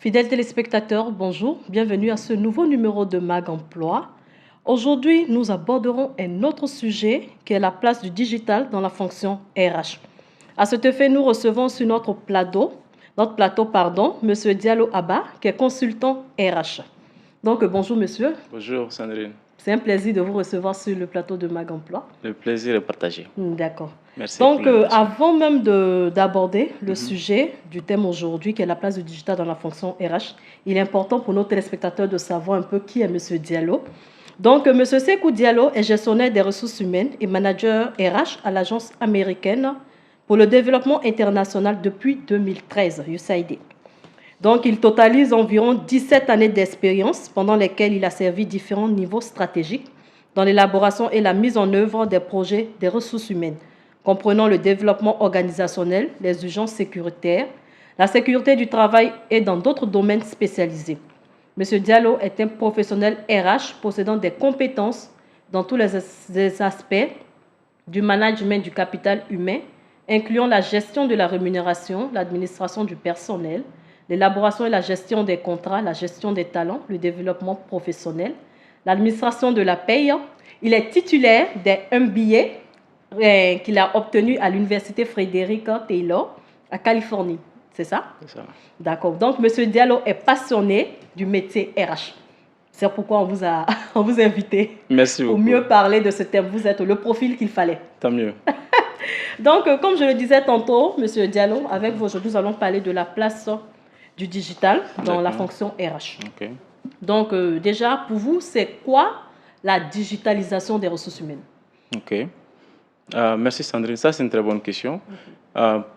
Fidèles téléspectateurs, bonjour, bienvenue à ce nouveau numéro de Mag Emploi. Aujourd'hui, nous aborderons un autre sujet qui est la place du digital dans la fonction RH. À cet effet, nous recevons sur notre plateau, Monsieur Diallo Abba, qui est consultant RH. Donc, bonjour monsieur. Bonjour Sandrine. C'est un plaisir de vous recevoir sur le plateau de Mag Emploi. Le plaisir est partagé. D'accord. Merci. Donc, avant même d'aborder le sujet du thème aujourd'hui, qui est la place du digital dans la fonction RH, il est important pour nos téléspectateurs de savoir un peu qui est M. Diallo. Donc, M. Sekou Diallo est gestionnaire des ressources humaines et manager RH à l'Agence américaine pour le développement international depuis 2013, USAID. Donc, il totalise environ 17 années d'expérience pendant lesquelles il a servi différents niveaux stratégiques dans l'élaboration et la mise en œuvre des projets des ressources humaines, comprenant le développement organisationnel, les urgences sécuritaires, la sécurité du travail et dans d'autres domaines spécialisés. M. Diallo est un professionnel RH possédant des compétences dans tous les aspects du management du capital humain, incluant la gestion de la rémunération, l'administration du personnel, l'élaboration et la gestion des contrats, la gestion des talents, le développement professionnel, l'administration de la paye. Il est titulaire des MBA qu'il a obtenu à l'université Frederick Taylor à Californie. C'est ça? C'est ça. D'accord. Donc, M. Diallo est passionné du métier RH. C'est pourquoi on vous a invité. Merci beaucoup. Pour mieux parler de ce thème. Vous êtes le profil qu'il fallait. Tant mieux. Donc, comme je le disais tantôt, M. Diallo, avec vous aujourd'hui, nous allons parler de la place du digital dans la fonction RH. Okay. Donc, déjà, pour vous, c'est quoi la digitalisation des ressources humaines? Ok. Merci Sandrine. Ça, c'est une très bonne question.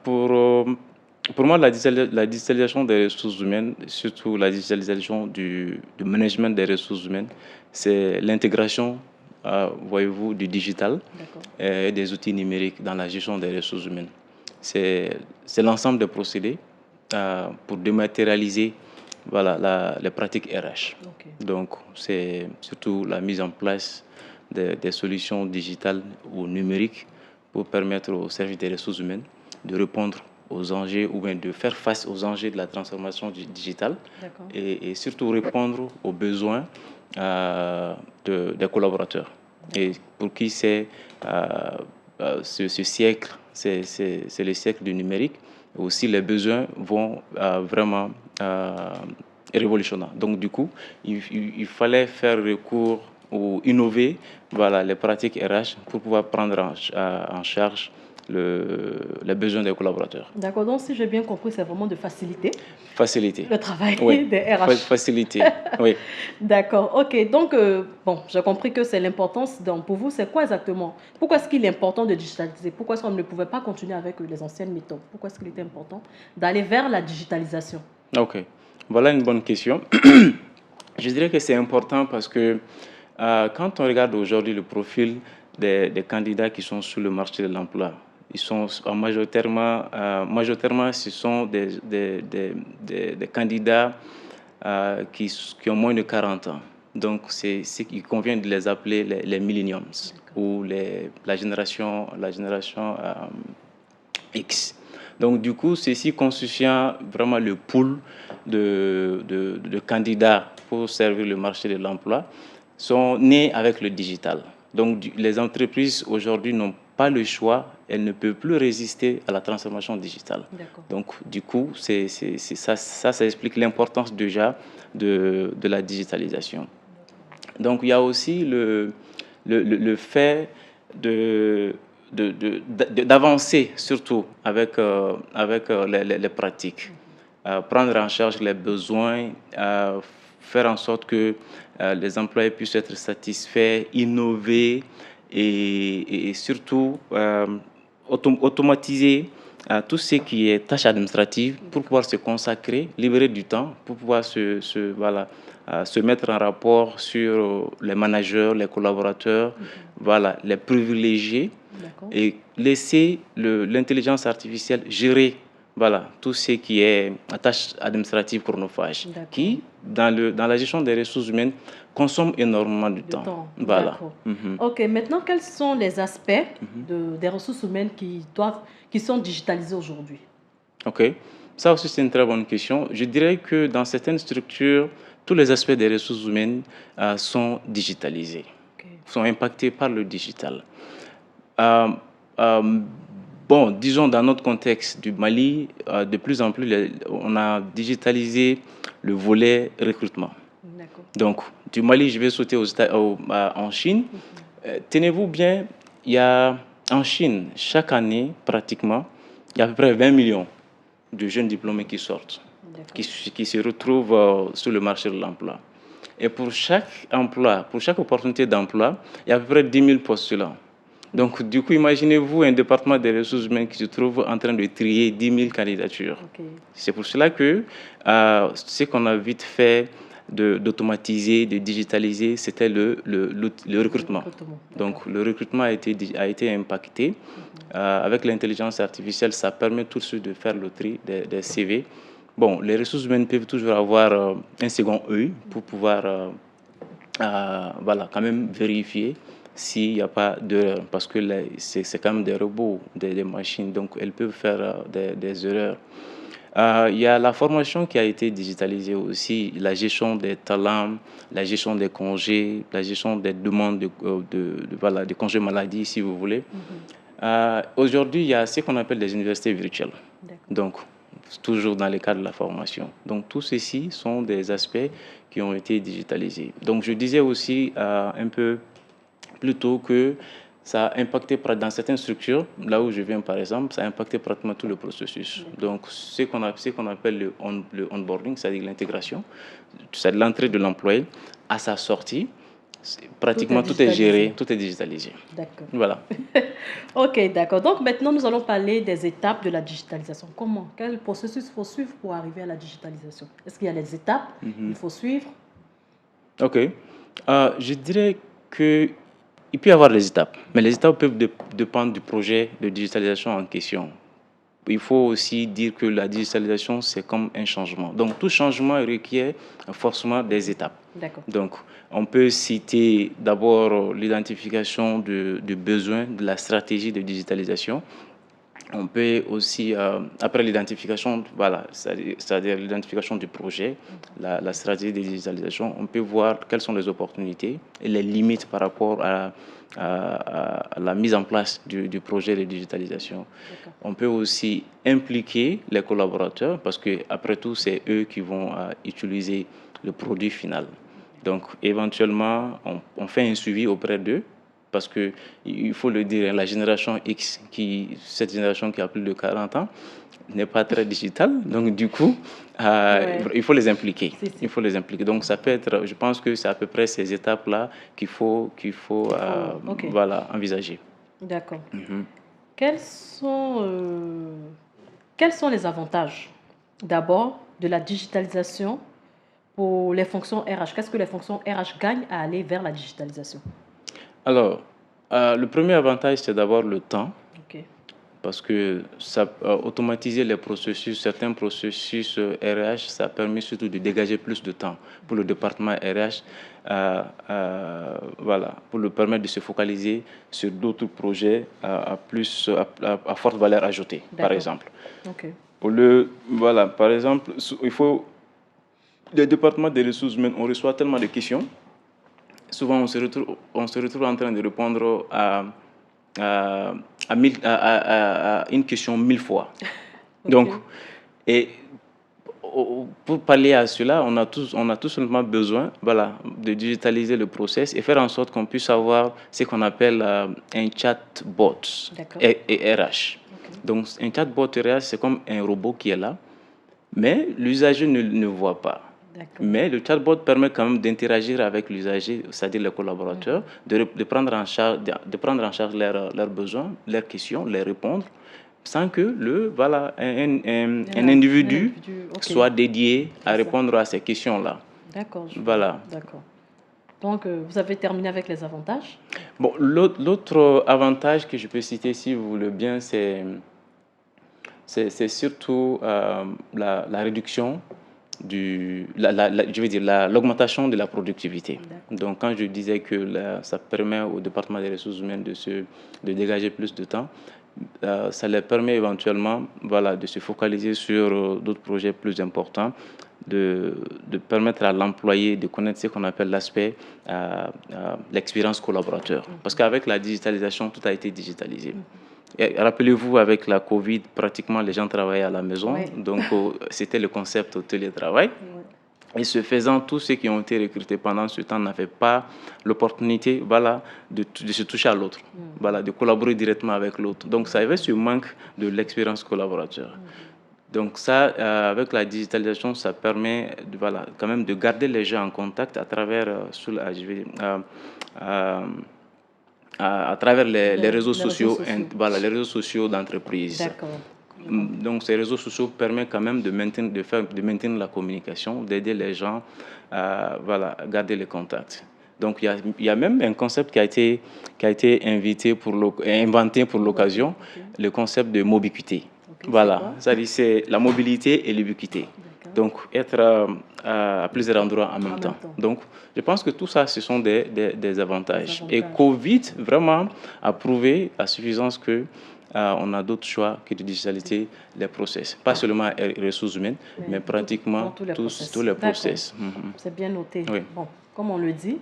Pour moi, la digitalisation des ressources humaines, surtout la digitalisation du management des ressources humaines, c'est l'intégration, voyez-vous, du digital et des outils numériques dans la gestion des ressources humaines. C'est l'ensemble des procédés pour dématérialiser les pratiques RH. Okay. Donc, c'est surtout la mise en place des solutions digitales ou numériques pour permettre au service des ressources humaines de répondre aux enjeux ou bien de faire face aux enjeux de la transformation digitale et surtout répondre aux besoins des collaborateurs. Et pour qui ce siècle, c'est le siècle du numérique. Aussi, les besoins vont vraiment révolutionnaires. Donc, du coup, il fallait faire recours ou innover les pratiques RH pour pouvoir prendre en charge les besoins des collaborateurs. D'accord, donc si j'ai bien compris, c'est vraiment de faciliter le travail des RH. Faciliter, oui. D'accord, ok. Donc, bon, j'ai compris que c'est l'importance. Donc, pour vous, c'est quoi exactement? Pourquoi est-ce qu'il est important de digitaliser? Pourquoi est-ce qu'on ne pouvait pas continuer avec les anciennes méthodes? Pourquoi est-ce qu'il était important d'aller vers la digitalisation? Ok, voilà une bonne question. Je dirais que c'est important parce que quand on regarde aujourd'hui le profil des candidats qui sont sur le marché de l'emploi, ils sont majoritairement, ce sont des candidats qui ont moins de 40 ans. Donc, il convient de les appeler les millennials ou la génération X. Donc, du coup, ceci constitue vraiment le pool de candidats pour servir le marché de l'emploi sont nés avec le digital. Donc, les entreprises aujourd'hui n'ont pas le choix, elles ne peuvent plus résister à la transformation digitale. Donc, du coup, ça explique l'importance déjà de la digitalisation. Donc, il y a aussi le fait d'avancer surtout avec les pratiques, prendre en charge les besoins, faire en sorte que les employés puissent être satisfaits, innover et surtout automatiser tout ce qui est tâches administratives pour pouvoir se consacrer, libérer du temps pour pouvoir se mettre en rapport sur les managers, les collaborateurs, les privilégier et laisser l'intelligence artificielle gérer tout ce qui est tâches administratives chronophages qui, dans la gestion des ressources humaines, consomment énormément de temps. Voilà. Ok, maintenant, quels sont les aspects des ressources humaines qui sont digitalisés aujourd'hui? Ok. Ça aussi, c'est une très bonne question. Je dirais que dans certaines structures, tous les aspects des ressources humaines sont digitalisés, sont impactés par le digital. Euh, euh, bon, disons dans notre contexte du Mali, de plus en plus, on a digitalisé le volet recrutement. Donc, du Mali, je vais sauter en Chine. Tenez-vous bien, il y a en Chine, chaque année, pratiquement, il y a à peu près 20 millions de jeunes diplômés qui sortent, qui se retrouvent sur le marché de l'emploi. Et pour chaque emploi, pour chaque opportunité d'emploi, il y a à peu près 10 000 postulants. Donc, du coup, imaginez-vous un département des ressources humaines qui se trouve en train de trier 10 000 candidatures. C'est pour cela que ce qu'on a vite fait d'automatiser, de digitaliser, c'était le recrutement. Donc, le recrutement a été impacté. Avec l'intelligence artificielle, ça permet tout de suite de faire le tri des CV. Bon, les ressources humaines peuvent toujours avoir un second œil pour pouvoir voilà, quand même vérifier s'il n'y a pas d'erreur, parce que c'est quand même des robots, des machines, donc elles peuvent faire des erreurs. Il y a la formation qui a été digitalisée aussi, la gestion des talents, la gestion des congés, la gestion des demandes voilà, de congés maladie, si vous voulez. Aujourd'hui, il y a ce qu'on appelle des universités virtuelles. Donc, toujours dans le cadre de la formation. Donc, tout ceci sont des aspects qui ont été digitalisés. Donc, je disais aussi un peu plus tôt que ça a impacté dans certaines structures, là où je viens par exemple, ça a impacté pratiquement tout le processus. Donc, ce qu'on appelle le onboarding, c'est-à-dire l'intégration, c'est de l'entrée de l'employé à sa sortie. Pratiquement tout est géré, tout est digitalisé. D'accord. Voilà. Ok, d'accord. Donc maintenant, nous allons parler des étapes de la digitalisation. Comment? Quel processus il faut suivre pour arriver à la digitalisation? Est-ce qu'il y a des étapes qu'il faut suivre? Ok. Je dirais qu'il peut y avoir des étapes, mais les étapes peuvent dépendre du projet de digitalisation en question. Il faut aussi dire que la digitalisation, c'est comme un changement. Donc, tout changement requiert forcément des étapes. Donc, on peut citer d'abord l'identification du besoin, de la stratégie de digitalisation. On peut aussi, après l'identification, voilà, c'est-à-dire l'identification du projet, la stratégie de digitalisation, on peut voir quelles sont les opportunités et les limites par rapport à la mise en place du projet de digitalisation. On peut aussi impliquer les collaborateurs parce qu'après tout, c'est eux qui vont utiliser le produit final. Donc, éventuellement, on fait un suivi auprès d'eux parce qu'il faut le dire, la génération X, cette génération qui a plus de 40 ans, n'est pas très digitale. Donc, du coup, il faut les impliquer. Il faut les impliquer. Donc, ça peut être, je pense que c'est à peu près ces étapes-là qu'il faut voilà, envisager. D'accord. Quels sont les avantages, d'abord, de la digitalisation pour les fonctions RH? Qu'est-ce que les fonctions RH gagnent à aller vers la digitalisation? Alors, le premier avantage, c'est d'avoir le temps. Parce que ça automatiser les processus, certains processus RH, ça permet surtout de dégager plus de temps pour le département RH, voilà, pour le permettre de se focaliser sur d'autres projets à forte valeur ajoutée, par exemple. Voilà, par exemple, il faut les départements des ressources humaines, on reçoit tellement de questions. Souvent, on se retrouve en train de répondre à une question 1000 fois. Donc, et pour pallier à cela, on a tout simplement besoin, voilà, de digitaliser le process et faire en sorte qu'on puisse avoir ce qu'on appelle un chatbot et RH. Donc, un chatbot RH, c'est comme un robot qui est là, mais l'usager ne voit pas. Mais le chatbot permet quand même d'interagir avec l'usager, c'est-à-dire les collaborateurs, de prendre en charge leurs besoins, leurs questions, les répondre, sans que un individu soit dédié à répondre à ces questions-là. D'accord. Voilà. D'accord. Donc, vous avez terminé avec les avantages? Bon, l'autre avantage que je peux citer, si vous voulez bien, c'est surtout la réduction l'augmentation de la productivité. Donc, quand je disais que ça permet au département des ressources humaines de dégager plus de temps, ça leur permet éventuellement voilà, de se focaliser sur d'autres projets plus importants, de permettre à l'employé de connaître ce qu'on appelle l'aspect, l'expérience collaborateur. Parce qu'avec la digitalisation, tout a été digitalisé. Et rappelez-vous, avec la Covid, pratiquement les gens travaillaient à la maison, donc c'était le concept au télétravail. Et ce faisant, tous ceux qui ont été recrutés pendant ce temps n'avaient pas l'opportunité voilà, de se toucher à l'autre, voilà, de collaborer directement avec l'autre. Donc ça avait ce manque de l'expérience collaborateur. Donc ça, avec la digitalisation, ça permet voilà, quand même de garder les gens en contact à travers, à travers les réseaux sociaux, voilà, les réseaux sociaux d'entreprise. D'accord. Donc ces réseaux sociaux permettent quand même de maintenir la communication, d'aider les gens à voilà, garder les contacts. Donc il y a même un concept qui a été inventé pour l'occasion, le concept de mobiquité. Voilà, c'est la mobilité et l'ubiquité. Donc être à plusieurs endroits en même temps. Donc je pense que tout ça, ce sont des avantages. Et Covid vraiment a prouvé à suffisance que on a d'autres choix que de digitaliser les process. Pas seulement les ressources humaines, mais pratiquement tous les process. C'est bien noté. Oui. Bon, comme on le dit,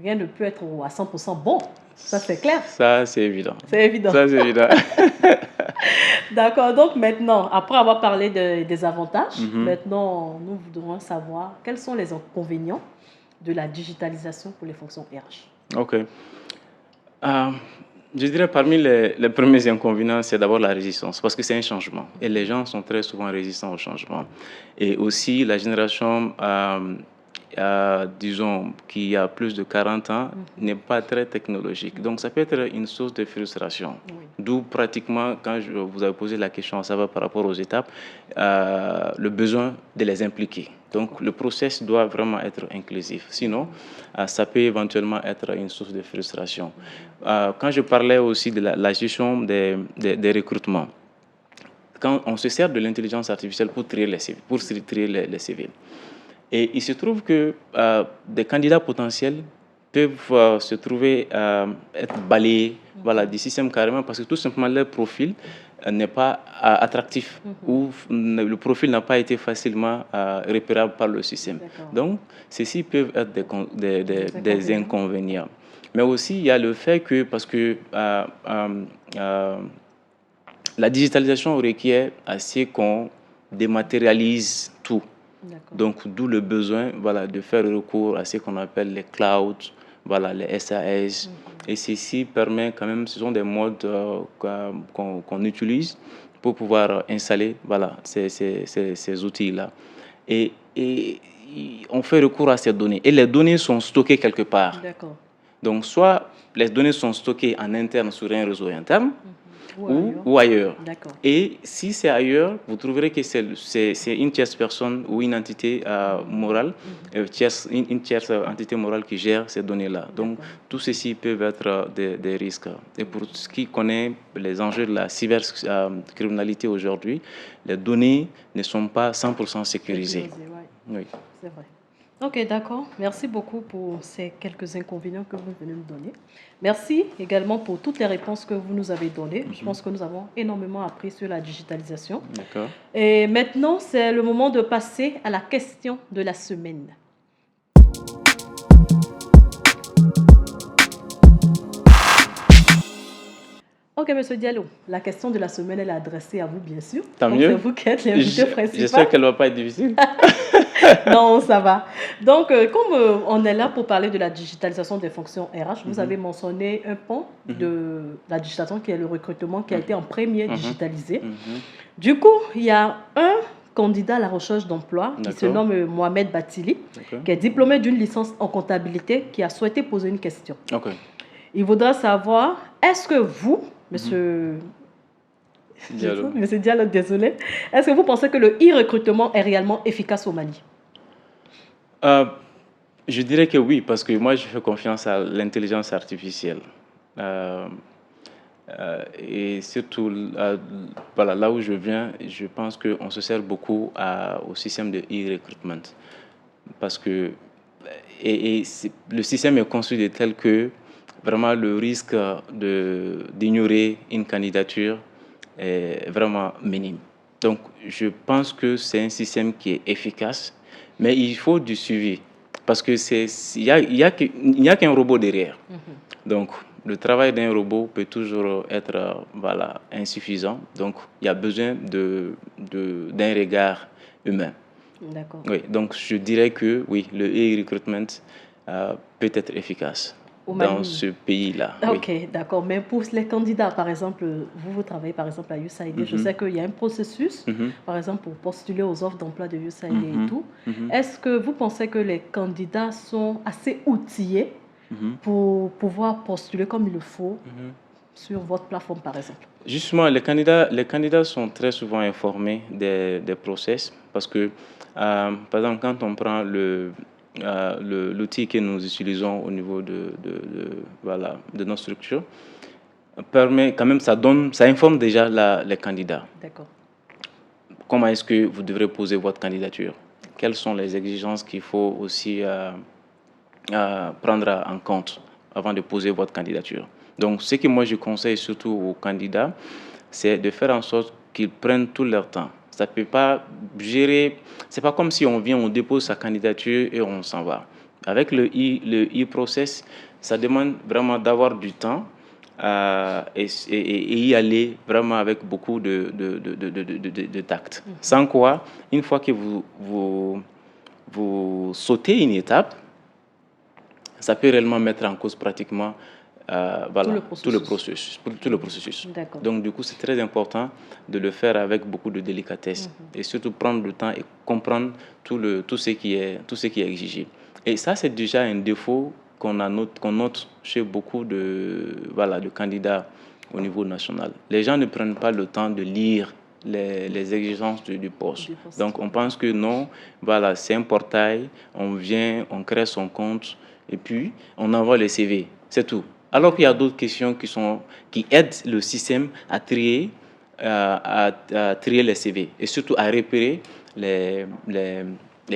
rien ne peut être à 100% bon. Ça, c'est clair. Ça, c'est évident. C'est évident. Ça, c'est évident. D'accord. Donc maintenant, après avoir parlé des avantages, maintenant, nous voudrons savoir quels sont les inconvénients de la digitalisation pour les fonctions RH. OK. Je dirais parmi les premiers inconvénients, c'est d'abord la résistance, parce que c'est un changement. Et les gens sont très souvent résistants au changement. Et aussi, la génération, disons, qui a plus de 40 ans, n'est pas très technologique. Donc, ça peut être une source de frustration. D'où, pratiquement, quand vous avez posé la question à savoir par rapport aux étapes, le besoin de les impliquer. Donc, le process doit vraiment être inclusif. Sinon, ça peut éventuellement être une source de frustration. Quand je parlais aussi de la gestion des recrutements, quand on se sert de l'intelligence artificielle pour trier les CV, et il se trouve que des candidats potentiels peuvent se trouver être balayés voilà, du système carrément parce que tout simplement leur profil n'est pas attractif ou le profil n'a pas été facilement repérable par le système. Donc, ceci peuvent être des inconvénients. Mais aussi, il y a le fait que, parce que la digitalisation requiert assez qu'on dématérialise tout. Donc, d'où le besoin voilà, de faire recours à ce qu'on appelle les clouds, voilà, les SAS. Et ceci permet quand même, ce sont des modes qu'on utilise pour pouvoir installer voilà, ces outils-là. Et on fait recours à ces données. Et les données sont stockées quelque part. Donc, soit les données sont stockées en interne sur un réseau interne, ou ailleurs. Et si c'est ailleurs, vous trouverez que c'est une tierce personne ou une entité morale, une tierce entité morale qui gère ces données-là. Donc, tout ceci peut être des risques. Et pour ce qui connaît les enjeux de la cybercriminalité aujourd'hui, les données ne sont pas 100% sécurisées. Oui. C'est vrai. Ok, d'accord. Merci beaucoup pour ces quelques inconvénients que vous venez de donner. Merci également pour toutes les réponses que vous nous avez données. Je pense que nous avons énormément appris sur la digitalisation. D'accord. Et maintenant, c'est le moment de passer à la question de la semaine. Ok, Monsieur Diallo, la question de la semaine elle est adressée à vous, bien sûr. Tant mieux. C'est vous qui êtes l'invité principal. J'espère qu'elle ne va pas être difficile. Non, ça va. Donc, comme on est là pour parler de la digitalisation des fonctions RH, vous avez mentionné un pan de la digitalisation qui est le recrutement qui a été en premier digitalisé. Du coup, il y a un candidat à la recherche d'emploi qui se nomme Mohamed Batili, qui est diplômé d'une licence en comptabilité, qui a souhaité poser une question. Il voudra savoir, est-ce que vous, Monsieur Diallo, désolé, est-ce que vous pensez que le e-recrutement est réellement efficace au Mali? Je dirais que oui, parce que moi, je fais confiance à l'intelligence artificielle. Et surtout, voilà, là où je viens, je pense qu'on se sert beaucoup au système de e-recruitment. Parce que le système est construit de tel que vraiment le risque d'ignorer une candidature est vraiment minime. Donc, je pense que c'est un système qui est efficace, mais il faut du suivi parce que il y a qu'un robot derrière. Donc, le travail d'un robot peut toujours être insuffisant. Donc, il y a besoin d'un regard humain. D'accord. Oui, donc je dirais que oui, le e-recruitment peut être efficace dans ce pays-là. Ok, oui. d'accord. Mais pour les candidats, par exemple, vous travaillez par exemple à USAID, je sais qu'il y a un processus, par exemple, pour postuler aux offres d'emploi de USAID et tout. Est-ce que vous pensez que les candidats sont assez outillés pour pouvoir postuler comme il le faut sur votre plateforme, par exemple? Justement, les candidats sont très souvent informés des process parce que, par exemple, quand on prend l'outil que nous utilisons au niveau de nos structures, permet quand même, ça informe déjà les candidats. D'accord. Comment est-ce que vous devrez poser votre candidature? Quelles sont les exigences qu'il faut aussi prendre en compte avant de poser votre candidature? Donc, ce que moi je conseille surtout aux candidats, c'est de faire en sorte qu'ils prennent tout leur temps. Ça ne peut pas gérer. C'est pas comme si on vient, on dépose sa candidature et on s'en va. Avec le e-process, ça demande vraiment d'avoir du temps et y aller vraiment avec beaucoup de tact. Sans quoi, une fois que vous sautez une étape, ça peut réellement mettre en cause pratiquement tout le processus. Donc, du coup, c'est très important de le faire avec beaucoup de délicatesse et surtout prendre le temps et comprendre tout ce qui est exigé. Et ça, c'est déjà un défaut qu'on note chez beaucoup de candidats au niveau national. Les gens ne prennent pas le temps de lire les exigences du poste. Donc, on pense que non, c'est un portail, on vient, on crée son compte et puis on envoie les CV. C'est tout. Alors qu'il y a d'autres questions qui aident le système à trier les CV et surtout à repérer les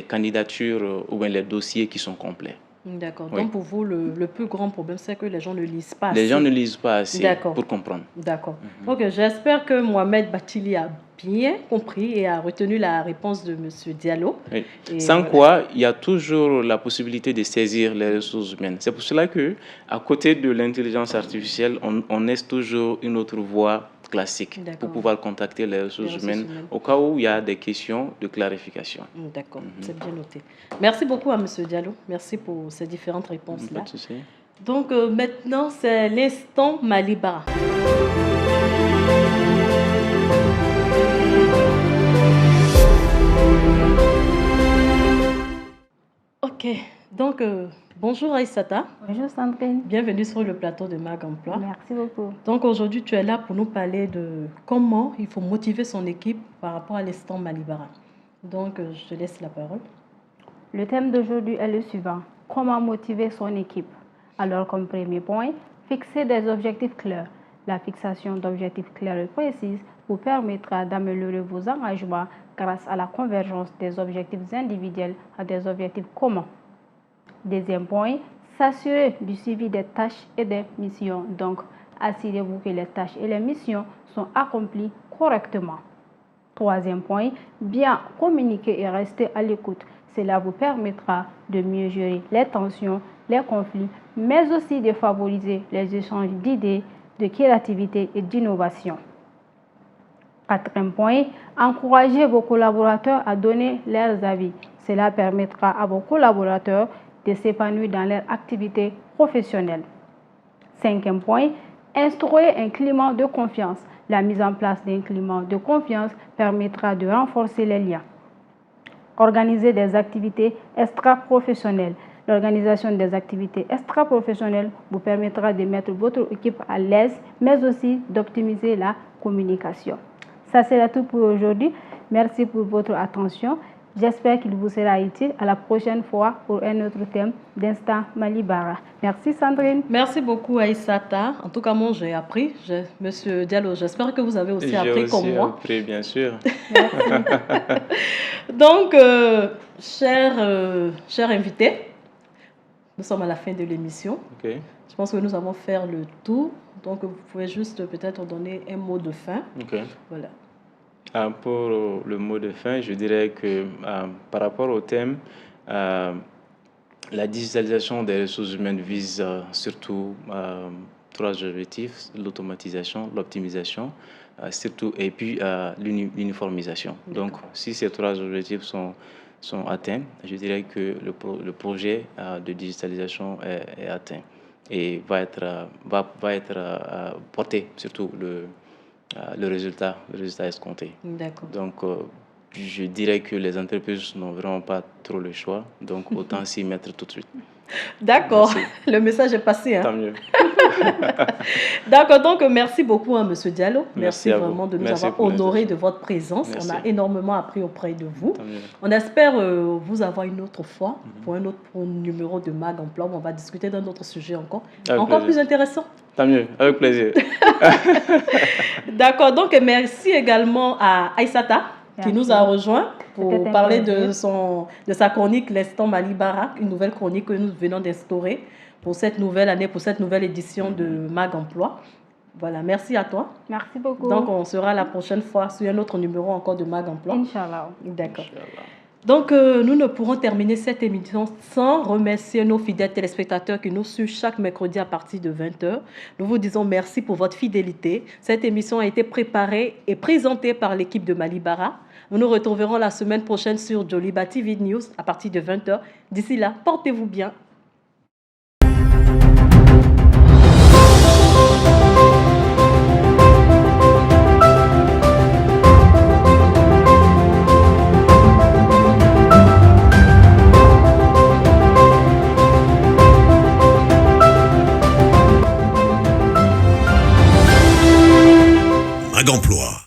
candidatures ou bien les dossiers qui sont complets. D'accord. Oui. Donc pour vous, le plus grand problème, c'est que les gens ne lisent pas assez. Les gens ne lisent pas assez pour comprendre. D'accord. Ok, j'espère que Mohamed Batili a bien compris et a retenu la réponse de M. Diallo. Oui. Sans quoi, il y a toujours la possibilité de saisir les ressources humaines. C'est pour cela que, à côté de l'intelligence artificielle, on laisse toujours une autre voie classique pour pouvoir contacter les ressources humaines au cas où il y a des questions de clarification. D'accord, c'est bien noté. Merci beaucoup à M. Diallo. Merci pour ces différentes réponses-là. Pas de souci. Donc maintenant, c'est l'instant Malibara. Ok, donc bonjour Aïssata. Bonjour Sandrine. Bienvenue sur le plateau de Mag Emploi. Merci beaucoup. Donc aujourd'hui, tu es là pour nous parler de comment il faut motiver son équipe par rapport à l'instant Malibara. Donc je te laisse la parole. Le thème d'aujourd'hui est le suivant. Comment motiver son équipe? Alors comme premier point, fixer des objectifs clairs. La fixation d'objectifs clairs et précis vous permettra d'améliorer vos engagements grâce à la convergence des objectifs individuels à des objectifs communs. Deuxième point, s'assurer du suivi des tâches et des missions. Donc, assurez-vous que les tâches et les missions sont accomplies correctement. Troisième point, bien communiquer et rester à l'écoute. Cela vous permettra de mieux gérer les tensions, les conflits, mais aussi de favoriser les échanges d'idées, de créativité et d'innovation. Quatrième point, encouragez vos collaborateurs à donner leurs avis. Cela permettra à vos collaborateurs de s'épanouir dans leur activité professionnelle. Cinquième point, instaurer un climat de confiance. La mise en place d'un climat de confiance permettra de renforcer les liens. Organiser des activités extra-professionnelles. L'organisation des activités extra-professionnelles vous permettra de mettre votre équipe à l'aise, mais aussi d'optimiser la communication. Ça, c'est tout pour aujourd'hui. Merci pour votre attention. J'espère qu'il vous sera utile. À la prochaine fois pour un autre thème d'Instant Malibara. Merci Sandrine. Merci beaucoup Aïssata. En tout cas, moi j'ai appris. Monsieur Diallo, j'espère que vous avez aussi appris comme moi. J'ai aussi appris, bien sûr. Donc, cher invité, Nous sommes à la fin de l'émission. Ok. Je pense que nous avons fait le tour. Donc, vous pouvez juste peut-être donner un mot de fin. Ok. Voilà. Pour le mot de fin, je dirais que par rapport au thème, la digitalisation des ressources humaines vise surtout trois objectifs: l'automatisation, l'optimisation, surtout, et puis l'uniformisation. Donc, si ces trois objectifs sont atteints, je dirais que le projet de digitalisation est atteint et va être porté, surtout le résultat escompté. D'accord. Donc, je dirais que les entreprises n'ont vraiment pas trop le choix, donc autant s'y mettre tout de suite. D'accord, Merci. le message est passé. Tant mieux. D'accord, donc merci beaucoup à M. Diallo. Merci à vous. Vraiment de nous Merci avoir pour honorés l'invitation. de votre présence. Merci. On a énormément appris auprès de vous. Tant mieux. On espère vous avoir une autre fois pour un autre numéro de Mag Emploi où on va discuter d'un autre sujet encore Avec plus plaisir. intéressant. Tant mieux, avec plaisir. D'accord, donc merci également à Aïssata qui Merci. nous a rejoint pour C'était un parler plaisir. de sa chronique L'Instant Mali Barak, une nouvelle chronique que nous venons d'instaurer pour cette nouvelle année, pour cette nouvelle édition de Mag Emploi. Voilà, merci à toi. Merci beaucoup. Donc, on sera la prochaine fois sur un autre numéro encore de Mag Emploi. Inch'Allah. D'accord. Inch'Allah. Donc, nous ne pourrons terminer cette émission sans remercier nos fidèles téléspectateurs qui nous suivent chaque mercredi à partir de 20h. Nous vous disons merci pour votre fidélité. Cette émission a été préparée et présentée par l'équipe de Malibara. Nous nous retrouverons la semaine prochaine sur Joliba TV News à partir de 20h. D'ici là, portez-vous bien. Mag Emploi.